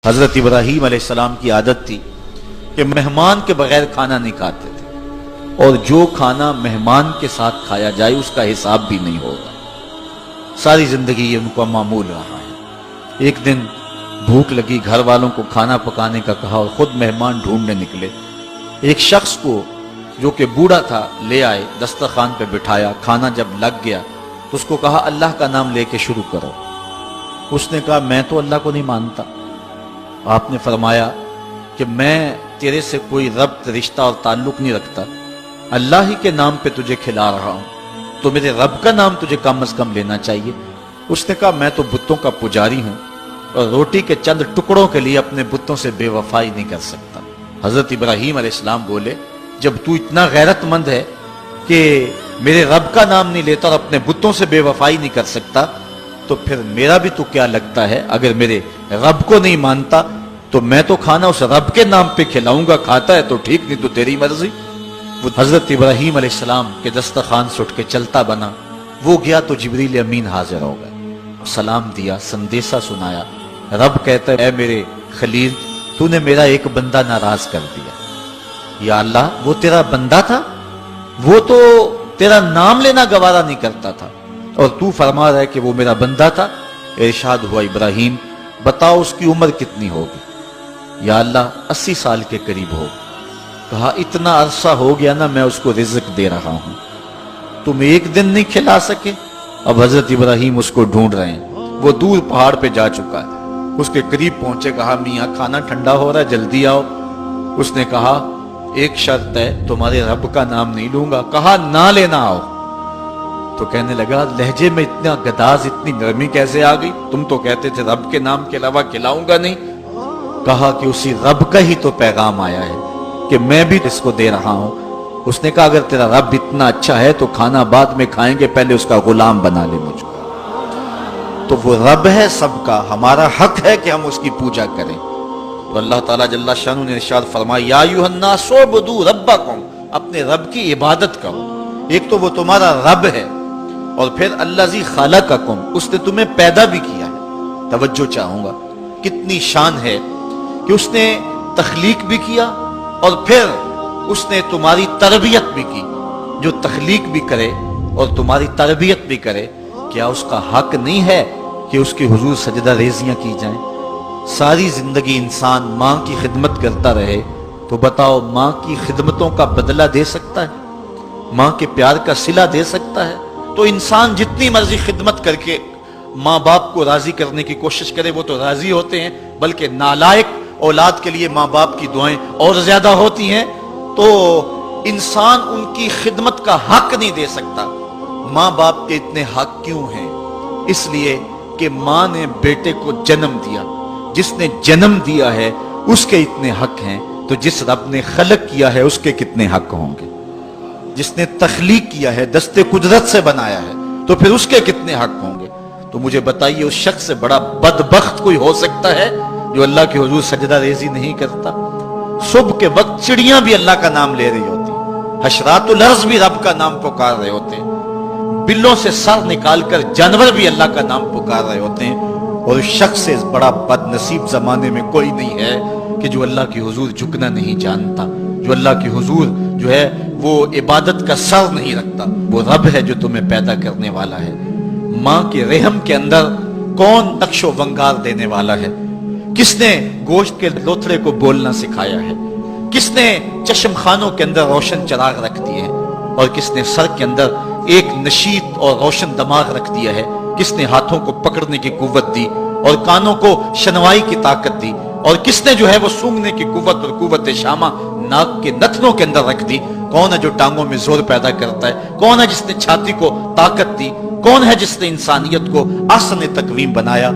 حضرت ابراہیم علیہ السلام کی عادت تھی کہ مہمان کے بغیر کھانا نہیں کھاتے تھے، اور جو کھانا مہمان کے ساتھ کھایا جائے اس کا حساب بھی نہیں ہوگا۔ ساری زندگی یہ ان کا معمول رہا ہے۔ ایک دن بھوک لگی، گھر والوں کو کھانا پکانے کا کہا اور خود مہمان ڈھونڈنے نکلے۔ ایک شخص کو جو کہ بوڑھا تھا لے آئے، دسترخوان پہ بٹھایا، کھانا جب لگ گیا تو اس کو کہا اللہ کا نام لے کے شروع کرو۔ اس نے کہا میں تو اللہ کو نہیں مانتا۔ آپ نے فرمایا کہ میں تیرے سے کوئی ربط، رشتہ اور تعلق نہیں رکھتا، اللہ ہی کے نام پہ تجھے کھلا رہا ہوں، تو میرے رب کا نام تجھے کم از کم لینا چاہیے۔ اس نے کہا میں تو بتوں کا پجاری ہوں اور روٹی کے چند ٹکڑوں کے لیے اپنے بتوں سے بے وفائی نہیں کر سکتا۔ حضرت ابراہیم علیہ السلام بولے جب تو اتنا غیرت مند ہے کہ میرے رب کا نام نہیں لیتا اور اپنے بتوں سے بے وفائی نہیں کر سکتا، تو پھر میرا بھی تو کیا لگتا ہے، اگر میرے رب کو نہیں مانتا تو میں تو کھانا اس رب کے نام پہ کھلاؤں گا، کھاتا ہے تو ٹھیک، نہیں تو تیری مرضی۔ وہ حضرت ابراہیم علیہ السلام کے دسترخوان سے اٹھ کے چلتا بنا، وہ گیا تو جبریل امین حاضر ہو گئے، سلام دیا، سندیسہ سنایا۔ رب کہتا ہے اے میرے خلیل، تو نے میرا ایک بندہ ناراض کر دیا۔ یا اللہ، وہ تیرا بندہ تھا، وہ تو تیرا نام لینا گوارا نہیں کرتا تھا، اور تو فرما رہا ہے کہ وہ میرا بندہ تھا۔ ارشاد ہوا ابراہیم بتاؤ اس کی عمر کتنی ہوگی؟ یا اللہ 80 سال کے قریب ہوگی۔ کہا اتنا عرصہ ہو گیا نا میں اس کو رزق دے رہا ہوں، تم ایک دن نہیں کھلا سکے؟ اب حضرت ابراہیم اس کو ڈھونڈ رہے ہیں، وہ دور پہاڑ پہ جا چکا ہے۔ اس کے قریب پہنچے، کہا میاں کھانا ٹھنڈا ہو رہا ہے، جلدی آؤ۔ اس نے کہا ایک شرط ہے، تمہارے رب کا نام نہیں لوں گا۔ کہا نہ لینا آؤ۔ تو کہنے لگا لہجے میں اتنا گداز، اتنی نرمی کیسے آ گئی؟ تم تو کہتے تھے رب کے نام کے علاوہ کھلاؤں گا نہیں۔ کہا کہ اسی رب کا ہی تو پیغام آیا ہے کہ میں بھی اس کو دے رہا ہوں۔ اس نے کہا اگر تیرا رب اتنا اچھا ہے تو کھانا بعد میں کھائیں گے، پہلے اس کا غلام بنا لے مجھ کو۔ تو وہ رب ہے سب کا، ہمارا حق ہے کہ ہم اس کی پوجا کریں۔ تو اللہ تعالیٰ جل شانہ نے ارشاد فرمایا یا ایھا الناس اعبدوا ربکم، اپنے رب کی عبادت کرو۔ ایک تو وہ تمہارا رب ہے، اور پھر الذی خلقکم، اس نے تمہیں پیدا بھی کیا ہے۔ توجہ چاہوں گا، کتنی شان ہے کہ اس نے تخلیق بھی کیا اور پھر اس نے تمہاری تربیت بھی کی۔ جو تخلیق بھی کرے اور تمہاری تربیت بھی کرے، کیا اس کا حق نہیں ہے کہ اس کے حضور سجدہ ریزیاں کی جائیں؟ ساری زندگی انسان ماں کی خدمت کرتا رہے تو بتاؤ ماں کی خدمتوں کا بدلہ دے سکتا ہے؟ ماں کے پیار کا صلہ دے سکتا ہے؟ تو انسان جتنی مرضی خدمت کر کے ماں باپ کو راضی کرنے کی کوشش کرے وہ تو راضی ہوتے ہیں، بلکہ نالائق اولاد کے لیے ماں باپ کی دعائیں اور زیادہ ہوتی ہیں۔ تو انسان ان کی خدمت کا حق نہیں دے سکتا۔ ماں باپ کے اتنے حق کیوں ہیں؟ اس لیے کہ ماں نے بیٹے کو جنم دیا، جس نے جنم دیا ہے اس کے اتنے حق ہیں، تو جس رب نے خلق کیا ہے اس کے کتنے حق ہوں گے؟ جس نے تخلیق کیا ہے، دست قدرت سے بنایا ہے، تو پھر اس کے کتنے حق ہوں گے؟ تو مجھے بتائیے اس شخص سے بڑا بدبخت کوئی ہو سکتا ہے جو اللہ کے حضور سجدہ ریزی نہیں کرتا؟ صبح کے وقت چڑیاں بھی اللہ کا نام لے رہی ہوتی، حشرات الارض بھی رب کا نام پکار رہے ہوتے ہیں، بلوں سے سر نکال کر جانور بھی اللہ کا نام پکار رہے ہوتے ہیں، اور اس شخص سے بڑا بد نصیب زمانے میں کوئی نہیں ہے کہ جو اللہ کے حضور جھکنا نہیں جانتا، جو اللہ کے حضور جو ہے وہ عبادت کا سر نہیں رکھتا۔ وہ رب ہے جو تمہیں پیدا کرنے والا ہے۔ ماں کے رحم کے اندر کون نقش و ونگار دینے والا ہے؟ کس نے گوشت کے لوتھڑے کو بولنا سکھایا ہے؟ کس نے چشم خانوں کے اندر روشن چراغ رکھ دیے ہیں؟ اور کس نے سر کے اندر ایک نشیط اور روشن دماغ رکھ دیا ہے؟ کس نے ہاتھوں کو پکڑنے کی قوت دی اور کانوں کو شنوائی کی طاقت دی؟ اور کس نے جو ہے وہ سونگھنے کی قوت اور قوت شامہ ناک کے نتنوں کے اندر رکھ دی؟ کون ہے جو ٹانگوں میں زور پیدا کرتا ہے؟ کون ہے جس نے چھاتی کو طاقت دی؟ کون ہے جس نے انسانیت کو احسن تقویم بنایا؟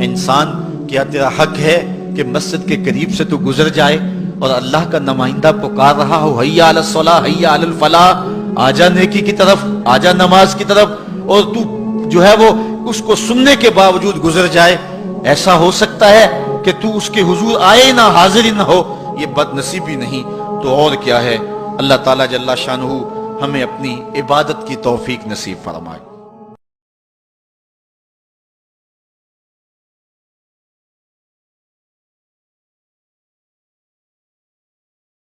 انسان، کیا تیرا حق ہے کہ مسجد کے قریب سے تو گزر جائے اور اللہ کا نمائندہ پکار رہا ہو حی علی الصلاۃ حی علی الفلاح، آجا نیکی کی طرف، آجا نماز کی طرف، اور تو جو ہے وہ اس کو سننے کے باوجود گزر جائے؟ ایسا ہو سکتا ہے کہ تو اس کے حضور آئے نہ، حاضر ہی نہ ہو؟ یہ بد نصیبی نہیں تو اور کیا ہے؟ اللہ تعالیٰ جل شانہ ہمیں اپنی عبادت کی توفیق نصیب فرمائے۔